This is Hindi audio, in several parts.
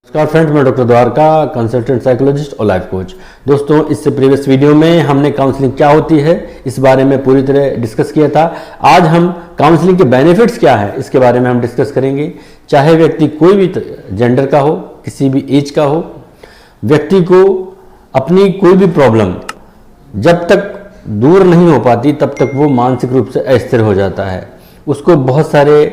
नमस्कार फ्रेंड्स, मैं डॉक्टर द्वारका, कंसल्टेंट साइकोलॉजिस्ट और लाइफ कोच। दोस्तों, इससे प्रीवियस वीडियो में हमने काउंसलिंग क्या होती है इस बारे में पूरी तरह डिस्कस किया था। आज हम काउंसलिंग के बेनिफिट्स क्या है इसके बारे में हम डिस्कस करेंगे। चाहे व्यक्ति कोई भी जेंडर का हो, किसी भी एज का हो, व्यक्ति को अपनी कोई भी प्रॉब्लम जब तक दूर नहीं हो पाती तब तक वो मानसिक रूप से अस्थिर हो जाता है। उसको बहुत सारे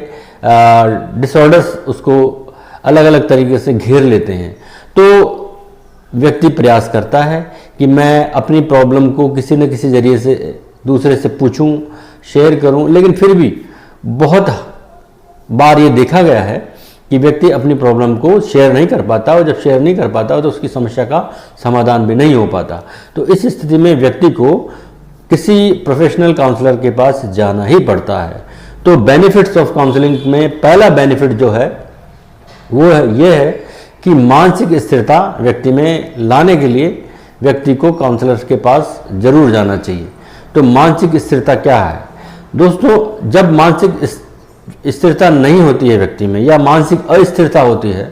डिसऑर्डर्स उसको अलग अलग तरीके से घेर लेते हैं। तो व्यक्ति प्रयास करता है कि मैं अपनी प्रॉब्लम को किसी न किसी जरिए से दूसरे से पूछूं, शेयर करूं, लेकिन फिर भी बहुत बार ये देखा गया है कि व्यक्ति अपनी प्रॉब्लम को शेयर नहीं कर पाता, और जब शेयर नहीं कर पाता तो उसकी समस्या का समाधान भी नहीं हो पाता। तो इस स्थिति में व्यक्ति को किसी प्रोफेशनल काउंसलर के पास जाना ही पड़ता है। तो बेनिफिट्स ऑफ काउंसलिंग में पहला बेनिफिट जो है वो ये है कि मानसिक स्थिरता व्यक्ति में लाने के लिए व्यक्ति को काउंसलर्स के पास जरूर जाना चाहिए। तो मानसिक स्थिरता क्या है दोस्तों? जब मानसिक स्थिरता नहीं होती है व्यक्ति में, या मानसिक अस्थिरता होती है,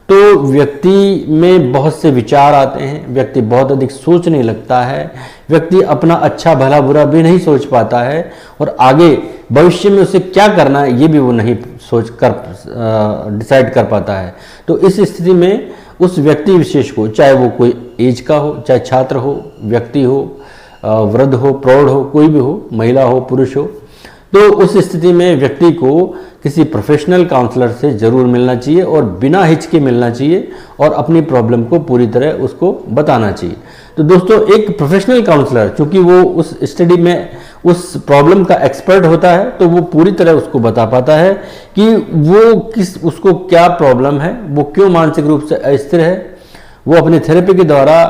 तो व्यक्ति में बहुत से विचार आते हैं, व्यक्ति बहुत अधिक सोचने लगता है, व्यक्ति अपना अच्छा भला बुरा भी नहीं सोच पाता है, और आगे भविष्य में उसे क्या करना है ये भी वो नहीं सोच कर डिसाइड कर पाता है। तो इस स्थिति में उस व्यक्ति विशेष को, चाहे वो कोई एज का हो, चाहे छात्र हो, व्यक्ति हो, वृद्ध हो, प्रौढ़ हो, कोई भी हो, महिला हो, पुरुष हो, तो उस स्थिति में व्यक्ति को किसी प्रोफेशनल काउंसलर से ज़रूर मिलना चाहिए और बिना हिचके मिलना चाहिए, और अपनी प्रॉब्लम को पूरी तरह उसको बताना चाहिए। तो दोस्तों, एक प्रोफेशनल काउंसलर चूँकि वो उस स्टडी में उस प्रॉब्लम का एक्सपर्ट होता है, तो वो पूरी तरह उसको बता पाता है कि वो उसको क्या प्रॉब्लम है, वो क्यों मानसिक रूप से अस्थिर है। वो अपनी थेरेपी के द्वारा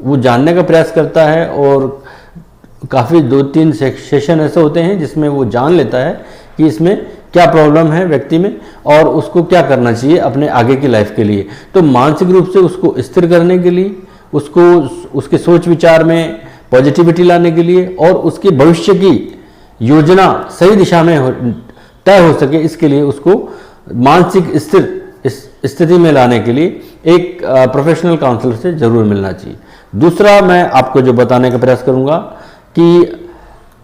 वो जानने का प्रयास करता है, और काफ़ी 2-3 सेशन ऐसे होते हैं जिसमें वो जान लेता है कि इसमें क्या प्रॉब्लम है व्यक्ति में, और उसको क्या करना चाहिए अपने आगे की लाइफ के लिए। तो मानसिक रूप से उसको स्थिर करने के लिए, उसको उसके सोच विचार में पॉजिटिविटी लाने के लिए, और उसके भविष्य की योजना सही दिशा में तय हो सके, इसके लिए उसको मानसिक स्थिर स्थिति में लाने के लिए एक प्रोफेशनल काउंसलर से ज़रूर मिलना चाहिए। दूसरा, मैं आपको जो बताने का प्रयास करूँगा कि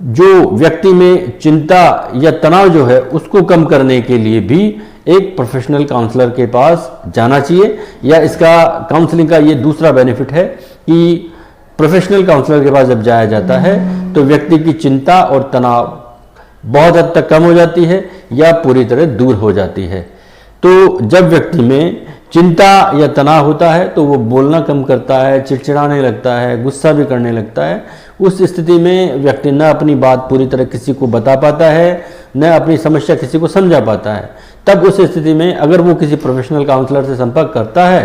जो व्यक्ति में चिंता या तनाव जो है उसको कम करने के लिए भी एक प्रोफेशनल काउंसलर के पास जाना चाहिए, या इसका काउंसलिंग का ये दूसरा बेनिफिट है कि प्रोफेशनल काउंसलर के पास जब जाया जाता है तो व्यक्ति की चिंता और तनाव बहुत हद तक कम हो जाती है या पूरी तरह दूर हो जाती है। तो जब व्यक्ति में चिंता या तनाव होता है तो वो बोलना कम करता है, चिड़चिड़ाने लगता है, गुस्सा भी करने लगता है। उस स्थिति में व्यक्ति न अपनी बात पूरी तरह किसी को बता पाता है, न अपनी समस्या किसी को समझा पाता है। तब उस स्थिति में अगर वो किसी प्रोफेशनल काउंसलर से संपर्क करता है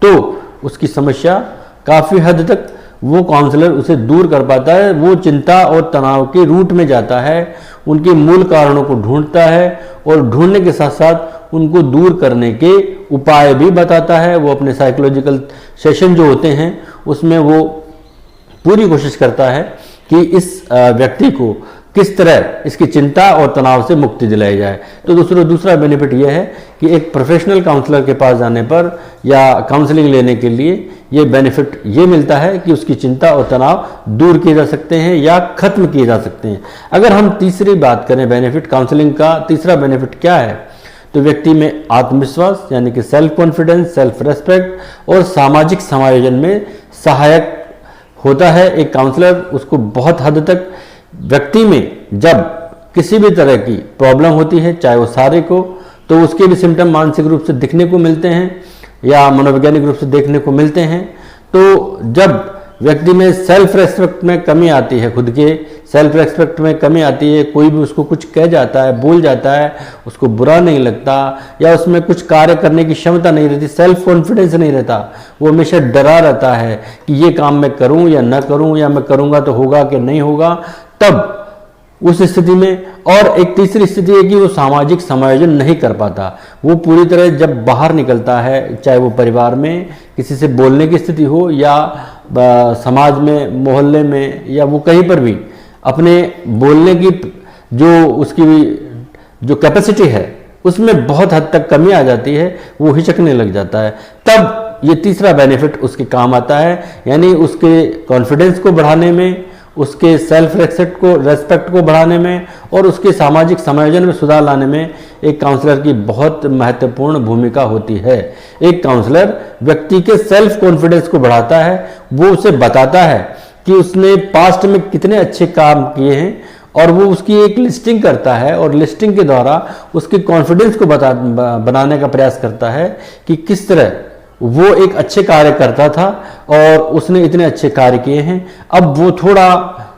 तो उसकी समस्या काफ़ी हद तक वो काउंसलर उसे दूर कर पाता है। वो चिंता और तनाव के रूट में जाता है, उनके मूल कारणों को ढूंढता है, और ढूंढने के साथ साथ उनको दूर करने के उपाय भी बताता है। वो अपने साइकोलॉजिकल सेशन जो होते हैं उसमें वो पूरी कोशिश करता है कि इस व्यक्ति को किस तरह इसकी चिंता और तनाव से मुक्ति दिलाई जाए। तो दूसरा बेनिफिट यह है कि एक प्रोफेशनल काउंसलर के पास जाने पर या काउंसलिंग लेने के लिए ये बेनिफिट ये मिलता है कि उसकी चिंता और तनाव दूर किए जा सकते हैं या खत्म किए जा सकते हैं। अगर हम तीसरी बात करें बेनिफिट, काउंसलिंग का तीसरा बेनिफिट क्या है, तो व्यक्ति में आत्मविश्वास यानी कि सेल्फ कॉन्फिडेंस, सेल्फ रेस्पेक्ट और सामाजिक समायोजन में सहायक होता है। एक काउंसलर उसको बहुत हद तक व्यक्ति में जब किसी भी तरह की प्रॉब्लम होती है, चाहे वो शारीरिक हो, तो उसके भी सिम्टम मानसिक रूप से दिखने को मिलते हैं या मनोवैज्ञानिक रूप से देखने को मिलते हैं। तो जब व्यक्ति में सेल्फ रेस्पेक्ट में कमी आती है, खुद के सेल्फ रेस्पेक्ट में कमी आती है, कोई भी उसको कुछ कह जाता है, बोल जाता है, उसको बुरा नहीं लगता, या उसमें कुछ कार्य करने की क्षमता नहीं रहती, सेल्फ कॉन्फिडेंस नहीं रहता, वो हमेशा डरा रहता है कि ये काम मैं करूं या न करूं, या मैं करूंगा तो होगा कि नहीं होगा, तब उस स्थिति में। और एक तीसरी स्थिति है कि वो सामाजिक समायोजन नहीं कर पाता। वो पूरी तरह जब बाहर निकलता है, चाहे वो परिवार में किसी से बोलने की स्थिति हो, या समाज में, मोहल्ले में, या वो कहीं पर भी अपने बोलने की जो उसकी जो कैपेसिटी है उसमें बहुत हद तक कमी आ जाती है, वो हिचकने लग जाता है। तब ये तीसरा बेनिफिट उसके काम आता है, यानी उसके कॉन्फिडेंस को बढ़ाने में, उसके सेल्फ रेस्पेक्ट को बढ़ाने में और उसके सामाजिक समायोजन में सुधार लाने में एक काउंसलर की बहुत महत्वपूर्ण भूमिका होती है। एक काउंसलर व्यक्ति के सेल्फ कॉन्फिडेंस को बढ़ाता है, वो उसे बताता है कि उसने पास्ट में कितने अच्छे काम किए हैं और वो उसकी एक लिस्टिंग करता है और लिस्टिंग के द्वारा उसके कॉन्फिडेंस को बनाने का प्रयास करता है कि किस तरह वो एक अच्छे कार्य करता था और उसने इतने अच्छे कार्य किए हैं, अब वो थोड़ा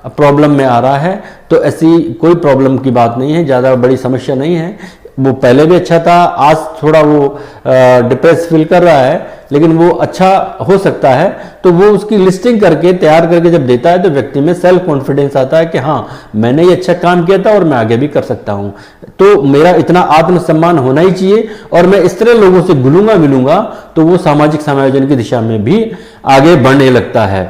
प्रॉब्लम में आ रहा है। तो ऐसी कोई प्रॉब्लम की बात नहीं है, ज़्यादा बड़ी समस्या नहीं है, वो पहले भी अच्छा था, आज थोड़ा वो डिप्रेस फील कर रहा है, लेकिन वो अच्छा हो सकता है। तो वो उसकी लिस्टिंग करके तैयार करके जब देता है तो व्यक्ति में सेल्फ कॉन्फिडेंस आता है कि हाँ, मैंने ये अच्छा काम किया था और मैं आगे भी कर सकता हूँ, तो मेरा इतना आत्मसम्मान होना ही चाहिए और मैं इस तरह लोगों से घुलूंगा मिलूंगा, तो वो सामाजिक समायोजन की दिशा में भी आगे बढ़ने लगता है।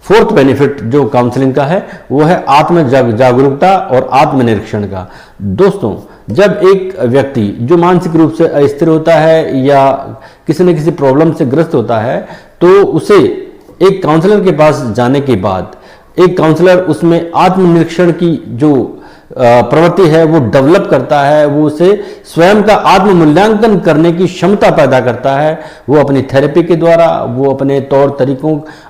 फोर्थ बेनिफिट जो काउंसलिंग का है वो है आत्म जागरूकता और आत्मनिरीक्षण का। दोस्तों, जब एक व्यक्ति जो मानसिक रूप से अस्थिर होता है या किसी न किसी प्रॉब्लम से ग्रस्त होता है, तो उसे एक काउंसलर के पास जाने के बाद एक काउंसलर उसमें आत्मनिरीक्षण की जो प्रवृत्ति है वो डेवलप करता है, वो उसे स्वयं का आत्म मूल्यांकन करने की क्षमता पैदा करता है। वो अपनी थेरेपी के द्वारा, वो अपने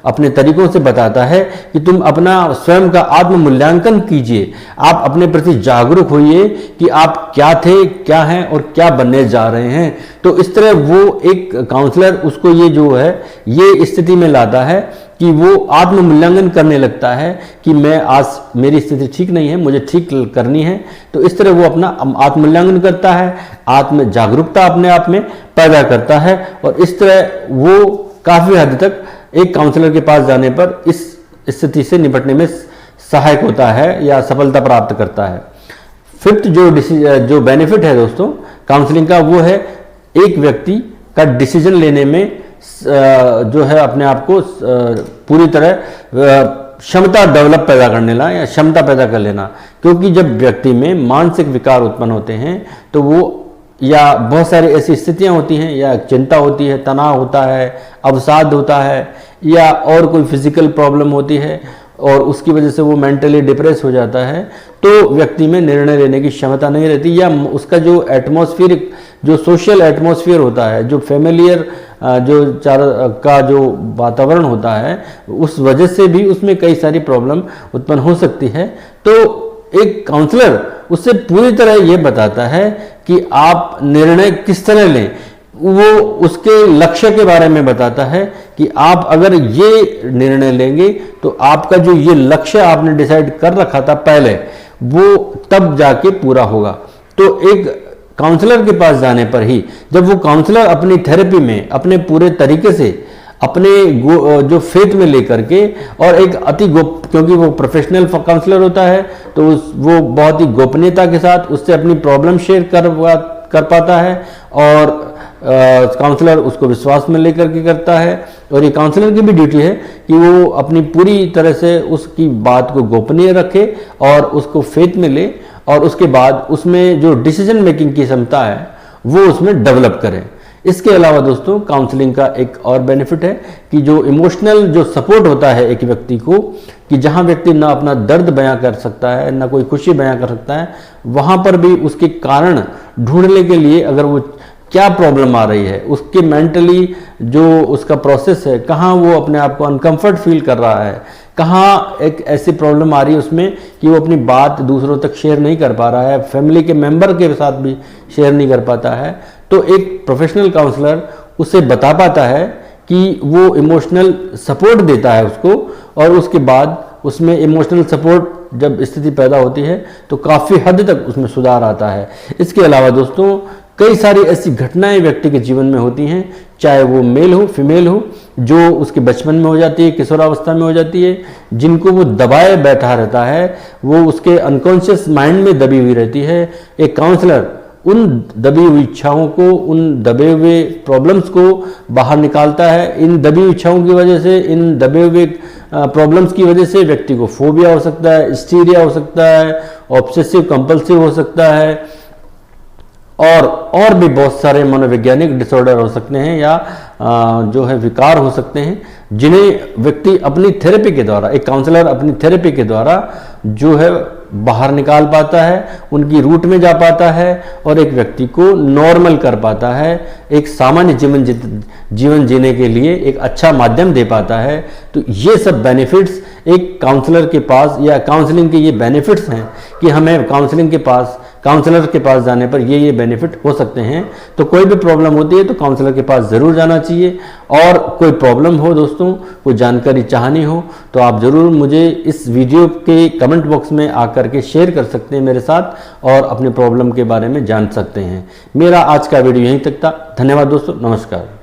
अपने तरीकों से बताता है कि तुम अपना स्वयं का आत्म मूल्यांकन कीजिए, आप अपने प्रति जागरूक होइए कि आप क्या थे, क्या हैं और क्या बनने जा रहे हैं। तो इस तरह वो एक काउंसलर उसको ये जो है ये स्थिति में लाता है कि वो आत्म मूल्यांकन करने लगता है कि मैं आज मेरी स्थिति ठीक नहीं है, मुझे ठीक करनी है। तो इस तरह वो अपना आत्म मूल्यांकन करता है, आत्म जागरूकता अपने आप में पैदा करता है और इस तरह वो काफी हद तक एक काउंसलर के पास जाने पर इस स्थिति से निपटने में सहायक होता है या सफलता प्राप्त करता है। फिफ्थ जो बेनिफिट है दोस्तों काउंसलिंग का, वो है एक व्यक्ति का डिसीजन लेने में जो है अपने आप को पूरी तरह क्षमता डेवलप पैदा करने ला या क्षमता पैदा कर लेना। क्योंकि जब व्यक्ति में मानसिक विकार उत्पन्न होते हैं तो वो या बहुत सारी ऐसी स्थितियां होती हैं या चिंता होती है, तनाव होता है, अवसाद होता है या और कोई फिजिकल प्रॉब्लम होती है और उसकी वजह से वो मेंटली डिप्रेस हो जाता है, तो व्यक्ति में निर्णय लेने की क्षमता नहीं रहती या उसका जो एटमॉस्फेरिक जो सोशल एटमॉस्फेयर होता है, जो फैमिलियर जो का जो वातावरण होता है, उस वजह से भी उसमें कई सारी प्रॉब्लम उत्पन्न हो सकती है। तो एक काउंसलर उससे पूरी तरह ये बताता है कि आप निर्णय किस तरह लें, वो उसके लक्ष्य के बारे में बताता है कि आप अगर ये निर्णय लेंगे तो आपका जो ये लक्ष्य आपने डिसाइड कर रखा था पहले, वो तब जाके पूरा होगा। तो एक काउंसलर के पास जाने पर ही, जब वो काउंसलर अपनी थेरेपी में अपने पूरे तरीके से अपने जो फेथ में लेकर के और एक क्योंकि वो प्रोफेशनल काउंसलर होता है तो वो बहुत ही गोपनीयता के साथ उससे अपनी प्रॉब्लम शेयर कर पाता है और काउंसलर उसको विश्वास में लेकर के करता है। और ये काउंसलर की भी ड्यूटी है कि वो अपनी पूरी तरह से उसकी बात को गोपनीय रखे और उसको फेथ में ले और उसके बाद उसमें जो डिसीजन मेकिंग की क्षमता है वो उसमें डेवलप करें। इसके अलावा दोस्तों काउंसलिंग का एक और बेनिफिट है कि जो इमोशनल जो सपोर्ट होता है एक व्यक्ति को, कि जहां व्यक्ति ना अपना दर्द बयां कर सकता है ना कोई खुशी बयां कर सकता है, वहां पर भी उसके कारण ढूंढने के लिए अगर वो क्या प्रॉब्लम आ रही है, उसके मेंटली जो उसका प्रोसेस है, कहाँ वो अपने आप को अनकंफर्ट फील कर रहा है, कहाँ एक ऐसी प्रॉब्लम आ रही है उसमें कि वो अपनी बात दूसरों तक शेयर नहीं कर पा रहा है, फैमिली के मेंबर के साथ भी शेयर नहीं कर पाता है, तो एक प्रोफेशनल काउंसलर उसे बता पाता है कि वो इमोशनल सपोर्ट देता है उसको और उसके बाद उसमें इमोशनल सपोर्ट जब स्थिति पैदा होती है तो काफ़ी हद तक उसमें सुधार आता है। इसके अलावा दोस्तों कई सारी ऐसी घटनाएं व्यक्ति के जीवन में होती हैं, चाहे वो मेल हो फीमेल हो, जो उसके बचपन में हो जाती है, किशोरावस्था में हो जाती है, जिनको वो दबाए बैठा रहता है, वो उसके अनकॉन्शियस माइंड में दबी हुई रहती है। एक काउंसलर उन दबी हुई इच्छाओं को, उन दबे हुए प्रॉब्लम्स को बाहर निकालता है। इन दबी हुई इच्छाओं की वजह से, इन दबे हुए प्रॉब्लम्स की वजह से व्यक्ति को फोबिया हो सकता है, हिस्टीरिया हो सकता है, ऑब्सेसिव कंपल्सिव हो सकता है, और भी बहुत सारे मनोवैज्ञानिक डिसऑर्डर हो सकते हैं या जो है विकार हो सकते हैं, जिन्हें व्यक्ति अपनी थेरेपी के द्वारा, एक काउंसलर अपनी थेरेपी के द्वारा जो है बाहर निकाल पाता है, उनकी रूट में जा पाता है और एक व्यक्ति को नॉर्मल कर पाता है, एक सामान्य जीवन जीने के लिए एक अच्छा माध्यम दे पाता है। तो ये सब बेनिफिट्स एक काउंसलर के पास, या काउंसलिंग के ये बेनिफिट्स हैं कि हमें काउंसलर के पास जाने पर ये बेनिफिट हो सकते हैं। तो कोई भी प्रॉब्लम होती है तो काउंसलर के पास ज़रूर जाना चाहिए। और कोई प्रॉब्लम हो दोस्तों, कोई जानकारी चाहनी हो तो आप ज़रूर मुझे इस वीडियो के कमेंट बॉक्स में आकर के शेयर कर सकते हैं मेरे साथ और अपने प्रॉब्लम के बारे में जान सकते हैं। मेरा आज का वीडियो यहीं तक था। धन्यवाद दोस्तों, नमस्कार।